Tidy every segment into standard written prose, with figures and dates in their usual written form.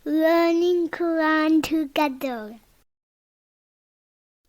learning Quran together.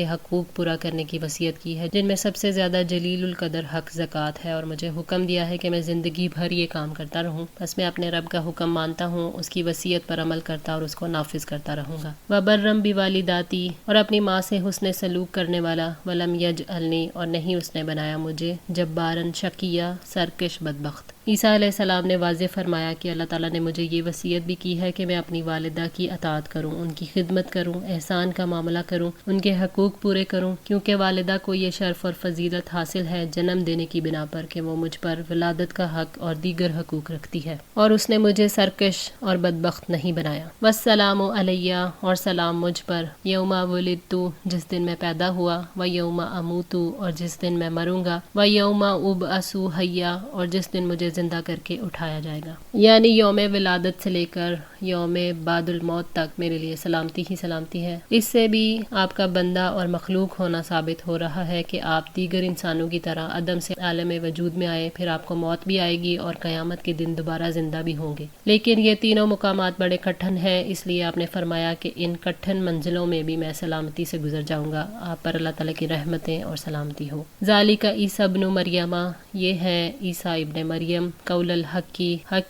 کے حقوق پورا کرنے کی وصیت کی ہے، جن میں سب سے زیادہ جلیل القدر حق زکوٰۃ ہے، اور مجھے حکم دیا ہے کہ میں زندگی بھر یہ کام کرتا رہوں، بس میں اپنے رب کا حکم مانتا ہوں، اس کی وصیت پر عمل کرتا اور اس کو نافذ کرتا رہوں گا۔ وبرم بوالداتی، اور اپنی ماں سے حسن سلوک کرنے والا، ولم یجعلنی، اور نہیں اس نے بنایا مجھے جبارن شقیہ سرکش بدبخت۔ عیسیٰ علیہ السلام نے واضح فرمایا کہ اللہ تعالیٰ نے مجھے یہ وصیت بھی کی ہے کہ میں اپنی والدہ کی اطاعت کروں، ان کی خدمت کروں، احسان کا معاملہ کروں، ان کے حقوق پورے کروں، کیونکہ والدہ کو یہ شرف اور فضیلت حاصل ہے جنم دینے کی بنا پر کہ وہ مجھ پر ولادت کا حق اور دیگر حقوق رکھتی ہے، اور اس نے مجھے سرکش اور بدبخت نہیں بنایا۔ والسلام علیہ، اور سلام مجھ پر، یوم ولدت، جس دن میں پیدا ہوا، و یوم اموت، اور جس دن میں مروں گا، و یوم ابعث حیا، اور جس دن مجھے زندہ کر کے اٹھایا جائے گا۔ یعنی یوم ولادت سے لے کر یوم بعد الموت تک میرے لیے سلامتی ہی سلامتی ہے۔ اس سے بھی آپ کا بندہ اور مخلوق ہونا ثابت ہو رہا ہے کہ آپ دیگر انسانوں کی طرح عدم سے عالم وجود میں آئے، پھر آپ کو موت بھی آئے گی اور قیامت کے دن دوبارہ زندہ بھی ہوں گے، لیکن یہ تینوں مقامات بڑے کٹھن ہیں، اس لیے آپ نے فرمایا کہ ان کٹھن منزلوں میں بھی میں سلامتی سے گزر جاؤں گا، آپ پر اللہ تعالیٰ کی رحمتیں اور سلامتی ہو۔ ذالک عیسیٰ ابن مریم، یہ ہے عیسیٰ ابن مریم، قول الحق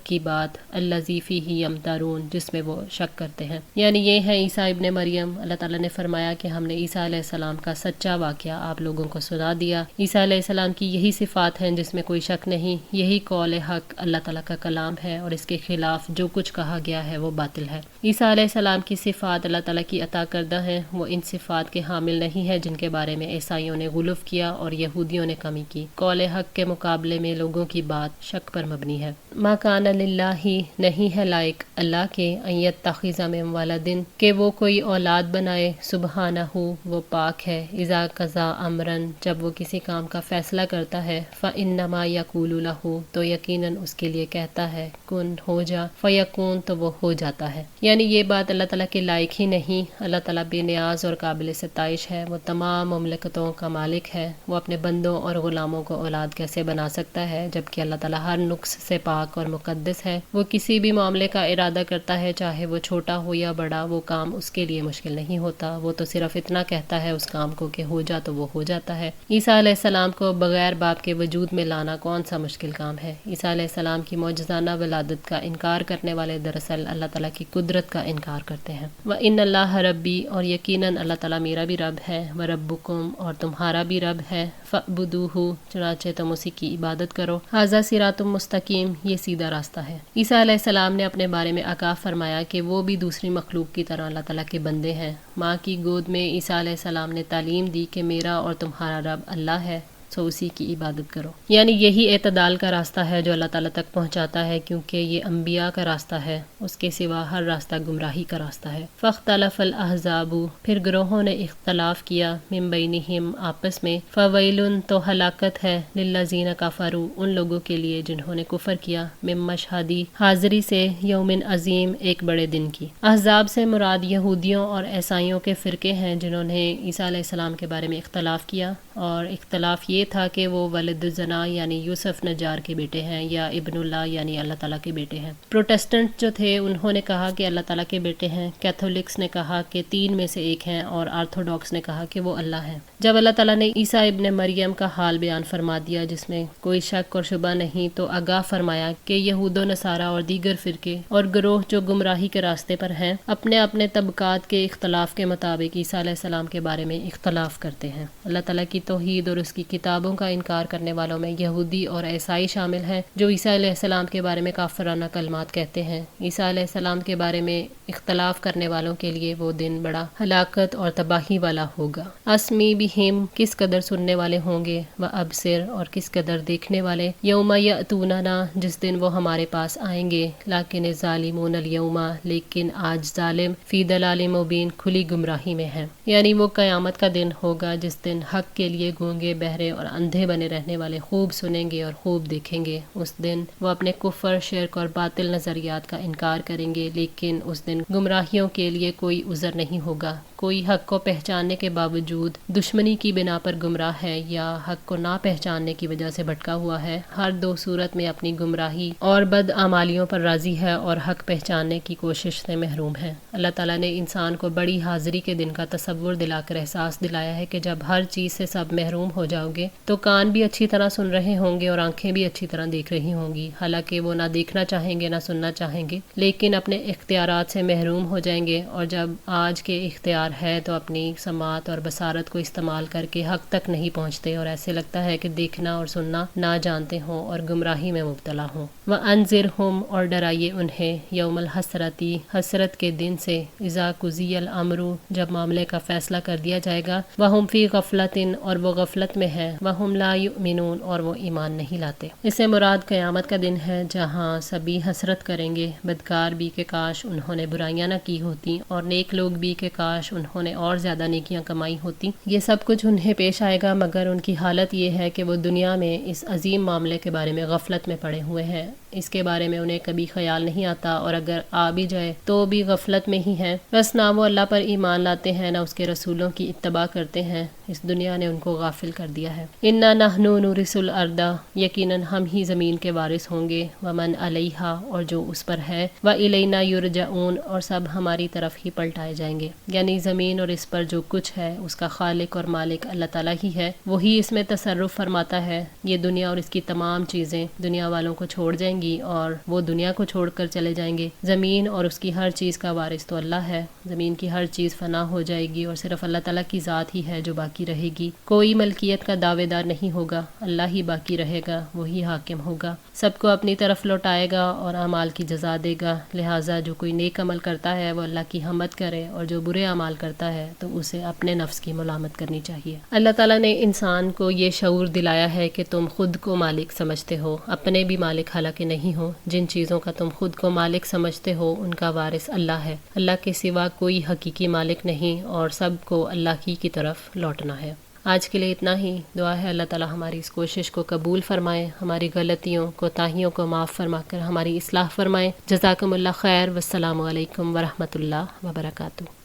کی بات، الذی فیہ یمترون، جس میں وہ شک کرتے ہیں، یعنی یہ ہے عیسیٰ ابن مریم۔ اللہ تعالیٰ نے فرمایا کہ ہم نے عیسیٰ علیہ السلام کا سچا واقعہ آپ لوگوں کو سنا دیا۔ عیسیٰ علیہ السلام کی یہی صفات ہیں جس میں کوئی شک نہیں، یہی قول حق اللہ تعالیٰ کا کلام ہے، اور اس کے خلاف جو کچھ کہا گیا ہے وہ باطل ہے۔ عیسیٰ علیہ السلام کی صفات اللہ تعالیٰ کی عطا کردہ ہیں، وہ ان صفات کے حامل نہیں ہے جن کے بارے میں عیسائیوں نے غلو کیا اور یہودیوں نے کمی کی۔ قول حق کے مقابلے میں لوگوں کی بات شک پر مبنی ہے۔ ما کان للہ، نہیں ہے لائق اللہ کے، ان یتخذ من ولد، کہ وہ کوئی اولاد بنائے، سبحانہ، وہ پاک ہے، اذا قضا امرا، جب وہ کسی کام کا فیصلہ کرتا ہے، فانما یقول لہ، تو یقیناً اس کے لیے کہتا ہے، کن، ہو جا، فیکون، تو وہ ہو جاتا ہے۔ یعنی یہ بات اللہ تعالیٰ کے لائق ہی نہیں۔ اللہ تعالیٰ بے نیاز اور قابل ستائش ہے، وہ تمام مملکتوں کا مالک ہے، وہ اپنے بندوں اور غلاموں کو اولاد کیسے بنا سکتا ہے جبکہ اللہ تعالیٰ ہر نقص سے پاک اور مقدس ہے۔ وہ کسی بھی معاملے کا ارادہ کرتا ہے، چاہے وہ چھوٹا ہو یا بڑا، وہ کام اس کے لیے مشکل نہیں ہوتا، وہ تو صرف اتنا کہتا ہے اس کام کو کہ ہو جا تو وہ ہو جاتا ہے۔ عیسیٰ علیہ السلام کو بغیر باپ کے وجود میں لانا کون سا مشکل کام ہے؟ عیسیٰ علیہ السلام کی معجزانہ ولادت کا انکار کرنے والے دراصل اللہ تعالیٰ کی قدرت کا انکار کرتے ہیں۔ وَإِنَّ اللَّهَ رَبِّي، اور یقیناً اللہ تعالیٰ میرا بھی رب ہے، وَرَبُّكُمْ، اور تمہارا بھی رب ہے، فَاعْبُدُوهُ، چنانچہ تم اسی کی عبادت کرو، ھذا صراط مستقیم، یہ سیدھا راستہ ہے۔ عیسیٰ علیہ السلام نے اپنے بارے میں آگاہ فرمایا کہ وہ بھی دوسری مخلوق کی طرح اللہ تعالیٰ کے بندے ہیں۔ ماں کی گود میں عیسیٰ علیہ السلام نے تعلیم دی کہ میرا اور تمہارا رب اللہ ہے، سو اسی کی عبادت کرو۔ یعنی یہی اعتدال کا راستہ ہے جو اللہ تعالیٰ تک پہنچاتا ہے، کیونکہ یہ انبیاء کا راستہ ہے، اس کے سوا ہر راستہ گمراہی کا راستہ ہے۔ فاختلف الاحزاب، پھر گروہوں نے اختلاف کیا، من بینہم، آپس میں، فویل، تو ہلاکت ہے، للذین کفروا، ان لوگوں کے لیے جنہوں نے کفر کیا، من مشہدی، حاضری سے، یوم عظیم، ایک بڑے دن کی۔ احزاب سے مراد یہودیوں اور عیسائیوں کے فرقے ہیں جنہوں نے عیسیٰ علیہ السلام کے بارے میں اختلاف کیا، اور اختلاف یہ تھا کہ وہ ولد الزنا یعنی یوسف نجار کے بیٹے ہیں یا ابن اللہ یعنی اللہ تعالیٰ کے بیٹے ہیں۔ پروٹسٹنٹ جو تھے انہوں نے کہا کہ اللہ تعالیٰ کے بیٹے ہیں، کیتھولکس نے کہا کہ تین میں سے ایک ہیں، اور آرتھوڈاکس نے کہا کہ وہ اللہ ہیں۔ جب اللہ تعالیٰ نے عیسیٰ ابن مریم کا حال بیان فرما دیا جس میں کوئی شک اور شبہ نہیں، تو آگاہ فرمایا کہ یہود و نصارہ اور دیگر فرقے اور گروہ جو گمراہی کے راستے پر ہیں، اپنے اپنے طبقات کے اختلاف کے مطابق عیسیٰ علیہ السلام کے بارے میں اختلاف کرتے ہیں۔ اللہ تعالیٰ کی توحید اور اس کی کتابوں کا انکار کرنے والوں میں یہودی اور عیسائی شامل ہیں جو عیسیٰ علیہ السلام کے بارے میں کافرانہ کلمات کہتے ہیں۔ عیسیٰ علیہ السلام کے بارے میں اختلاف کرنے والوں کے لیے وہ دن بڑا ہلاکت اور تباہی والا ہوگا۔ اسمی بہم، کس قدر سننے والے ہوں گے، و ابصر، اور کس قدر دیکھنے والے، یوم یأتوننا، جس دن وہ ہمارے پاس آئیں گے، لیکن الظالمون الیوم، لیکن آج ظالم، فی ضلال مبین، کھلی گمراہی میں ہیں۔ یعنی وہ قیامت کا دن ہوگا جس دن حق کے لیے گونگے، بہرے اور اندھے بنے رہنے والے خوب سنیں گے اور خوب دیکھیں گے۔ اس دن وہ اپنے کفر، شرک اور باطل نظریات کا انکار کریں گے، لیکن اس دن گمراہیوں کے لیے کوئی عذر نہیں ہوگا، کوئی حق کو پہچاننے کے باوجود دشمنی کی بنا پر گمراہ ہے یا حق کو نہ پہچاننے کی وجہ سے بھٹکا ہوا ہے، ہر دو صورت میں اپنی گمراہی اور بد اعمالیوں پر راضی ہے اور حق پہچاننے کی کوشش سے محروم ہے۔ اللہ تعالیٰ نے انسان کو بڑی حاضری کے دن کا تصور دلا کر احساس دلایا ہے کہ جب ہر چیز سے سب محروم ہو جاؤ گے تو کان بھی اچھی طرح سن رہے ہوں گے اور آنکھیں بھی اچھی طرح دیکھ رہی ہوں گی، حالانکہ وہ نہ دیکھنا چاہیں گے نہ سننا چاہیں گے، لیکن اپنے اختیارات سے محروم ہو جائیں گے، اور جب آج کے اختیار ہے تو اپنی سماعت اور بصارت کو استعمال کر کے حق تک نہیں پہنچتے اور ایسے لگتا ہے کہ دیکھنا اور سننا نہ جانتے ہوں اور گمراہی میں مبتلا ہوں۔ وَأَنذِرْهُمْ اور ڈرائیے انہیں یوم الحسرتی حسرت کے دن سے، اذا قضی الامر جب معاملے کا فیصلہ کر دیا جائے گا، وَهُمْ فِي غَفْلَةٍ اور وہ غفلت میں ہے، وَهُمْ لَا يُؤْمِنُونَ اور وہ ایمان نہیں لاتے۔ اس سے مراد قیامت کا دن ہے جہاں سبھی حسرت کریں گے، بدکار بھی کہ کاش انہوں نے برائیاں نہ کی ہوتی اور نیک لوگ بھی کہ کاش انہوں نے اور زیادہ نیکیاں کمائی ہوتی۔ یہ سب کچھ انہیں پیش آئے گا مگر ان کی حالت یہ ہے کہ وہ دنیا میں اس عظیم معاملے کے بارے میں غفلت میں پڑے ہوئے ہیں، اس کے بارے میں انہیں کبھی خیال نہیں آتا، اور اگر آ بھی جائے تو بھی غفلت میں ہی ہیں، بس نہ وہ اللہ پر ایمان لاتے ہیں نہ اس کے رسولوں کی اتباع کرتے ہیں، اس دنیا نے ان کو غافل کر دیا ہے۔ اِنَّا نَحْنُ نُورِثُ الْأَرْضَ یقیناً ہم ہی زمین کے وارث ہوں گے، وَمَنْ عَلَيْهَا اور جو اس پر ہے، وَإِلَيْنَا يُرْجَعُونَ اور سب ہماری طرف ہی پلٹائے جائیں گے، یعنی زمین اور اس پر جو کچھ ہے اس کا خالق اور مالک اللہ تعالیٰ ہی ہے، وہی اس میں تصرف فرماتا ہے۔ یہ دنیا اور اس کی تمام چیزیں دنیا والوں کو چھوڑ جائیں گی اور وہ دنیا کو چھوڑ کر چلے جائیں گے، زمین اور اس کی ہر چیز کا وارث تو اللہ ہے، زمین کی ہر چیز فنا ہو جائے گی اور صرف اللہ تعالیٰ کی ذات ہی ہے جو باقی رہے گی، کوئی ملکیت کا دعوے دار نہیں ہوگا، اللہ ہی باقی رہے گا، وہی حاکم ہوگا، سب کو اپنی طرف لوٹائے گا اور اعمال کی جزا دے گا، لہٰذا جو کوئی نیک عمل کرتا ہے وہ اللہ کی حمد کرے اور جو برے اعمال کرتا ہے تو اسے اپنے نفس کی ملامت کرنی چاہیے۔ اللہ تعالیٰ نے انسان کو یہ شعور دلایا ہے کہ تم خود کو مالک سمجھتے ہو، اپنے بھی مالک حالانکہ نہیں ہو، جن چیزوں کا تم خود کو مالک سمجھتے ہو ان کا وارث اللہ ہے، اللہ کے سوا کوئی حقیقی مالک نہیں اور سب کو اللہ ہی کی طرف لوٹنا ہے۔ آج کے لیے اتنا ہی، دعا ہے اللہ تعالیٰ ہماری اس کوشش کو قبول فرمائے، ہماری غلطیوں کوتاہیوں کو معاف فرما کر ہماری اصلاح فرمائے۔ جزاکم اللہ خیر، والسلام علیکم ورحمۃ اللہ وبرکاتہ۔